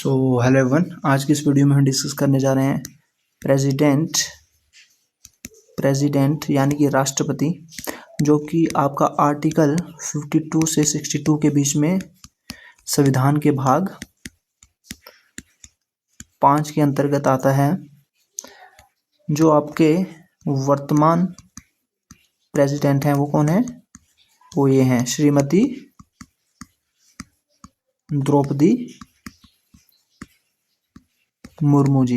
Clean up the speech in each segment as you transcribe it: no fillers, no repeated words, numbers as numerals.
So hello everyone, आज की इस वीडियो में हम डिस्कस करने जा रहे हैं प्रेसिडेंट यानी कि राष्ट्रपति, जो कि आपका आर्टिकल 52 से 62 के बीच में संविधान के भाग 5 के अंतर्गत आता है। जो आपके वर्तमान प्रेसिडेंट हैं वो कौन है? वो ये हैं श्रीमती द्रौपदी मुर्मू जी।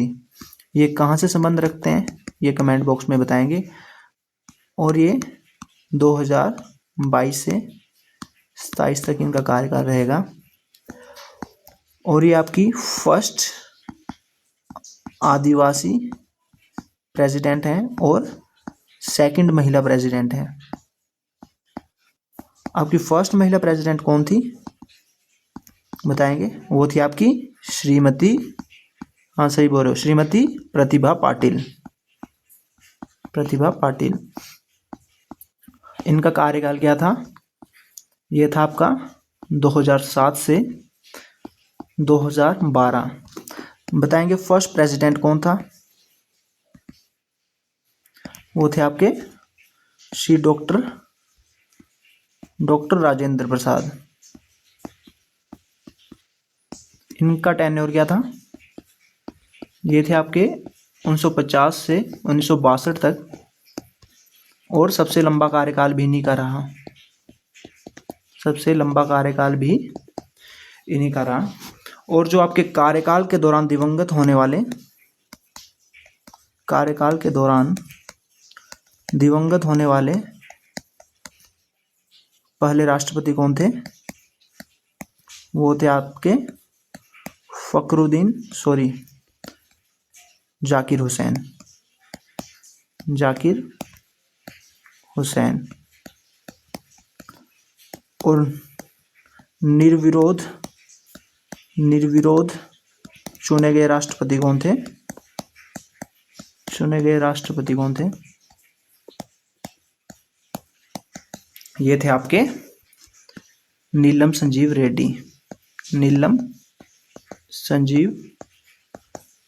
ये कहाँ से संबंध रखते हैं ये कमेंट बॉक्स में बताएंगे। और ये 2022 से 27 तक इनका कार्यकाल रहेगा। और ये आपकी फर्स्ट आदिवासी प्रेसिडेंट हैं और सेकंड महिला प्रेसिडेंट हैं। आपकी फर्स्ट महिला प्रेसिडेंट कौन थी बताएंगे? वो थी आपकी श्रीमती, हाँ सही बोल रहे हो, श्रीमती प्रतिभा पाटिल। इनका कार्यकाल क्या था? ये था आपका 2007 से 2012। बताएंगे फर्स्ट प्रेसिडेंट कौन था? वो थे आपके श्री डॉक्टर राजेंद्र प्रसाद। इनका टेन्योर क्या था? ये थे आपके 1950 से 1962 तक, और सबसे लंबा कार्यकाल भी इन्हीं का रहा। सबसे लंबा कार्यकाल भी इन्हीं का रहा। और जो आपके कार्यकाल के दौरान दिवंगत होने वाले पहले राष्ट्रपति कौन थे? वो थे आपके जाकिर हुसैन। और निर्विरोध चुने गए राष्ट्रपति कौन थे? ये थे आपके नीलम संजीव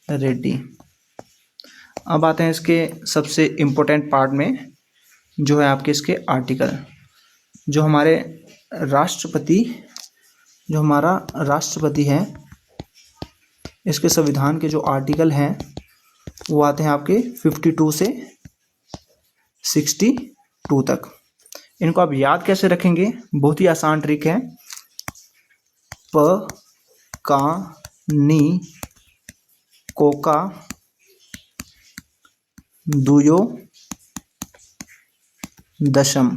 रेड्डी। अब आते हैं इसके सबसे इम्पोर्टेंट पार्ट में, जो है आपके इसके आर्टिकल। जो हमारा राष्ट्रपति है, इसके संविधान के जो आर्टिकल हैं वो आते हैं आपके 52 से 62 तक। इनको आप याद कैसे रखेंगे? बहुत ही आसान ट्रिक है। प का नी कोका दुयो दशम,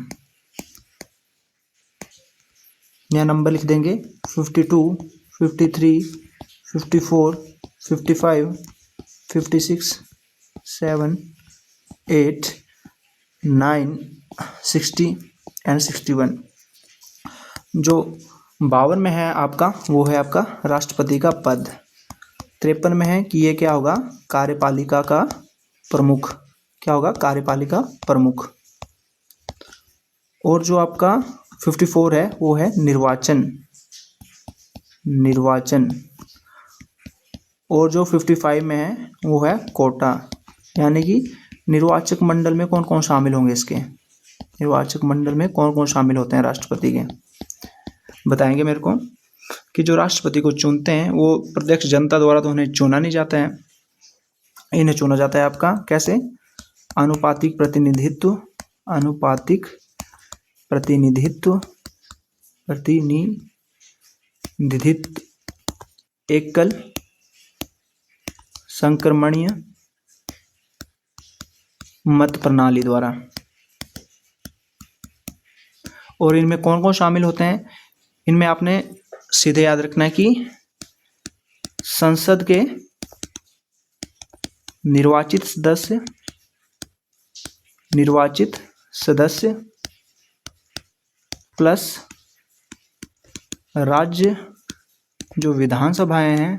यहाँ नंबर लिख देंगे 52, 53, 54, 55, 56, 7, 8, 9, 60 एंड 61। जो 52 में है आपका, वो है आपका राष्ट्रपति का पद। 53 में है कि ये क्या होगा? कार्यपालिका का प्रमुख। क्या होगा? कार्यपालिका प्रमुख। और जो आपका 54 है वो है निर्वाचन। और जो 55 में है वो है कोटा, यानी कि निर्वाचक मंडल में कौन कौन शामिल होंगे? इसके निर्वाचक मंडल में कौन कौन शामिल होते हैं राष्ट्रपति के? बताएंगे मेरे को कि जो राष्ट्रपति को चुनते हैं वो प्रत्यक्ष जनता द्वारा तो उन्हें चुना नहीं जाता है। इन्हें चुना जाता है आपका कैसे? आनुपातिक प्रतिनिधित्व, एकल संक्रमणीय मत प्रणाली द्वारा। और इनमें कौन कौन शामिल होते हैं? इनमें आपने सीधे याद रखना है कि संसद के निर्वाचित सदस्य प्लस राज्य जो विधानसभाएं हैं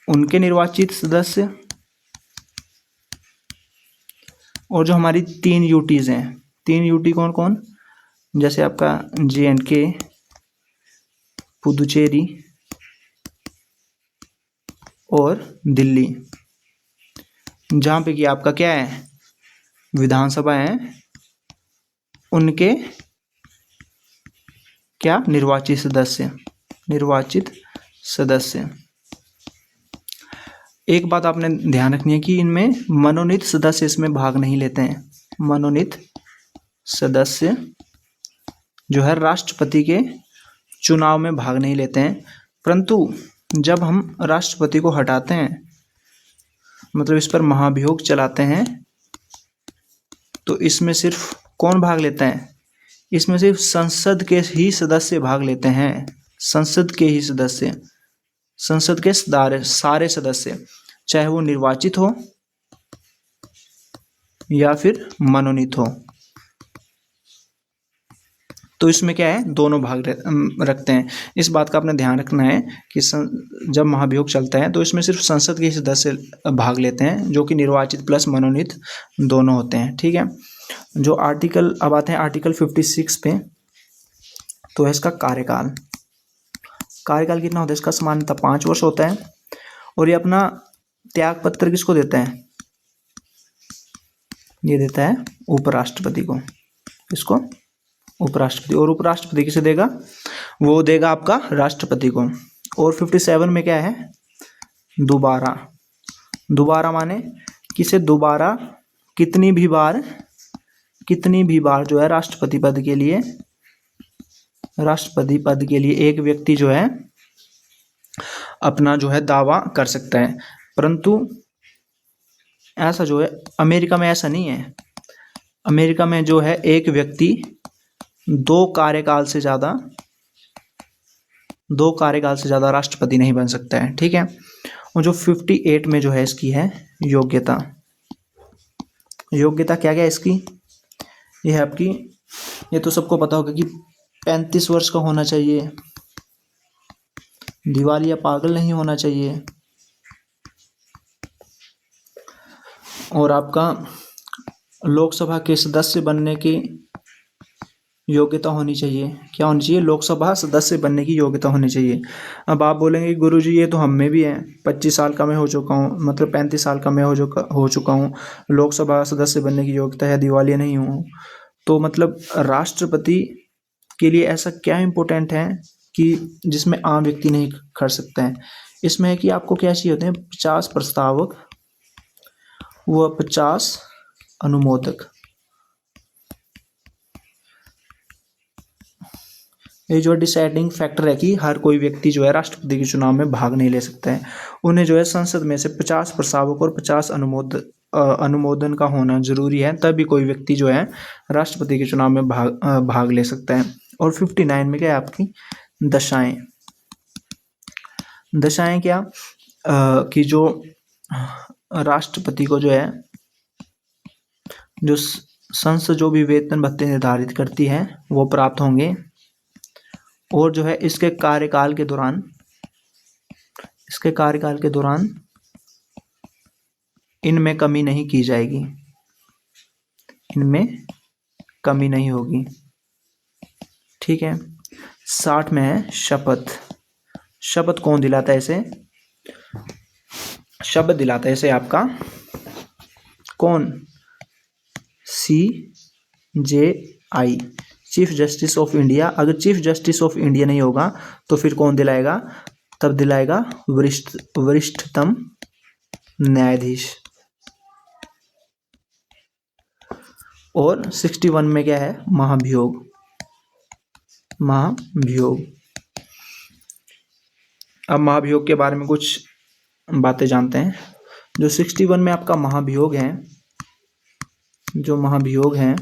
उनके निर्वाचित सदस्य, और जो हमारी 3 यूटीज हैं, 3 यूटी कौन कौन? जैसे आपका JNK, पुदुचेरी और दिल्ली, जहाँ पे कि आपका क्या है, विधानसभा है, उनके क्या, निर्वाचित सदस्य। एक बात आपने ध्यान रखनी है कि इनमें मनोनीत सदस्य इसमें भाग नहीं लेते हैं। मनोनीत सदस्य जो है राष्ट्रपति के चुनाव में भाग नहीं लेते हैं, परंतु जब हम राष्ट्रपति को हटाते हैं, मतलब इस पर महाभियोग चलाते हैं, तो इसमें सिर्फ कौन भाग लेता है, इसमें सिर्फ संसद के ही सदस्य भाग लेते हैं। संसद के ही सदस्य, संसद के सारे सदस्य, चाहे वो निर्वाचित हो या फिर मनोनीत हो। तो इसमें क्या है, दोनों भाग रखते हैं। इस बात का आपने ध्यान रखना है कि जब महाभियोग चलता है तो इसमें सिर्फ संसद के ही सदस्य भाग लेते हैं, जो कि निर्वाचित प्लस मनोनीत दोनों होते हैं। ठीक है, जो आर्टिकल, अब आते हैं आर्टिकल 56 पे, तो है इसका कार्यकाल कितना होता है इसका, सामान्यतः 5 वर्ष होता है। और ये अपना त्याग पत्र किसको देता है, ये देता है उपराष्ट्रपति को। किसको, उपराष्ट्रपति। और उपराष्ट्रपति किसे देगा, वो देगा आपका राष्ट्रपति को। और 57 में क्या है, दोबारा माने किसे, दोबारा कितनी भी बार जो है राष्ट्रपति पद के लिए एक व्यक्ति जो है अपना जो है दावा कर सकता है। परंतु ऐसा जो है अमेरिका में ऐसा नहीं है। अमेरिका में जो है एक व्यक्ति 2 कार्यकाल से ज़्यादा राष्ट्रपति नहीं बन सकता है। ठीक है, और जो 58 में जो है इसकी है योग्यता क्या क्या है इसकी, ये है आपकी, ये तो सबको पता होगा कि 35 वर्ष का होना चाहिए, दिवालिया पागल नहीं होना चाहिए, और आपका लोकसभा के सदस्य बनने की योग्यता होनी चाहिए। क्या होनी चाहिए, लोकसभा सदस्य बनने की योग्यता होनी चाहिए। अब आप बोलेंगे गुरुजी ये तो हम में भी है, 25 साल का मैं हो चुका हूँ, मतलब 35 साल का मैं हो चुका हूँ, लोकसभा सदस्य बनने की योग्यता है, दिवालिया नहीं हूँ। तो मतलब राष्ट्रपति के लिए ऐसा क्या इम्पोर्टेंट है कि जिसमें आम व्यक्ति नहीं कर सकता है। इसमें है कि आपको क्या चाहिए होते हैं, 50 प्रस्तावक व 50 अनुमोदक। ये जो डिसाइडिंग फैक्टर है कि हर कोई व्यक्ति जो है राष्ट्रपति के चुनाव में भाग नहीं ले सकता है। उन्हें जो है संसद में से 50 प्रस्तावक और 50 अनुमोदन का होना जरूरी है, तभी कोई व्यक्ति जो है राष्ट्रपति के चुनाव में भाग ले सकता है। और 59 में क्या है आपकी दशाएं क्या, कि जो राष्ट्रपति को जो है, जो संसद जो भी वेतन भत्ते निर्धारित करती है वो प्राप्त होंगे। और जो है इसके कार्यकाल के दौरान इनमें कमी नहीं की जाएगी, इनमें कमी नहीं होगी। ठीक है, 60 में है शपथ कौन दिलाता है इसे, शपथ दिलाता है इसे आपका कौन, CJI, chief justice of India. अगर चीफ जस्टिस ऑफ इंडिया नहीं होगा तो फिर कौन दिलाएगा, तब दिलाएगा वरिष्ठतम न्यायाधीश। और 61 में क्या है, महाभियोग। अब महाभियोग के बारे में कुछ बातें जानते हैं। जो 61 में आपका महाभियोग है,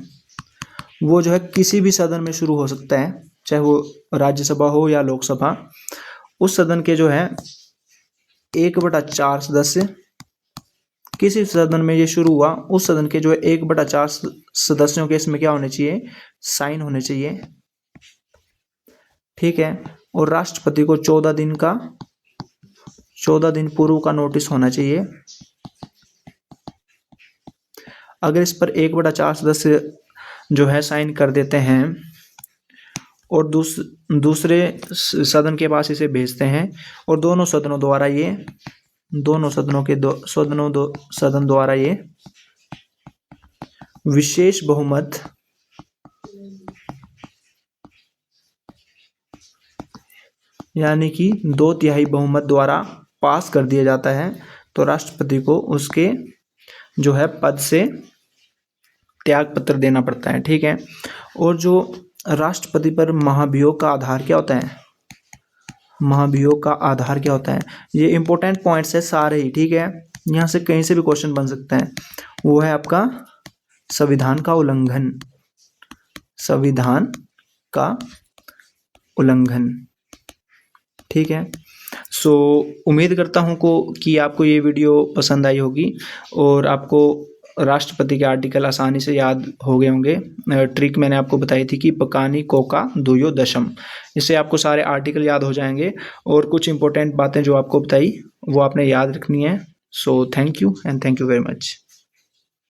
वो जो है किसी भी सदन में शुरू हो सकता है, चाहे वो राज्यसभा हो या लोकसभा। उस सदन के जो है 1/4 सदस्य, किसी सदन में ये शुरू हुआ, उस सदन के जो है 1/4 सदस्यों के इसमें क्या होने चाहिए, साइन होने चाहिए। ठीक है, और राष्ट्रपति को 14 दिन पूर्व का नोटिस होना चाहिए। अगर इस पर 1/4 सदस्य जो है साइन कर देते हैं और दूसरे सदन के पास इसे भेजते हैं और दोनों सदनों सदन द्वारा ये विशेष बहुमत यानी कि 2/3 बहुमत द्वारा पास कर दिया जाता है, तो राष्ट्रपति को उसके जो है पद से त्याग पत्र देना पड़ता है। ठीक है। और जो राष्ट्रपति पर महाभियोग का आधार क्या होता है, महाभियोग का आधार क्या होता है, ये इंपॉर्टेंट पॉइंट्स है सारे ही। ठीक है, यहाँ से कहीं से भी क्वेश्चन बन सकता है। वो है आपका संविधान का उल्लंघन, संविधान का उल्लंघन। ठीक है। सो उम्मीद करता हूँ कि आपको ये वीडियो पसंद आई होगी और आपको राष्ट्रपति के आर्टिकल आसानी से याद हो गए होंगे। ट्रिक मैंने आपको बताई थी कि पकानी कोका दुयो दशम, इससे आपको सारे आर्टिकल याद हो जाएंगे और कुछ इंपॉर्टेंट बातें जो आपको बताई वो आपने याद रखनी है। So thank you and thank you very much.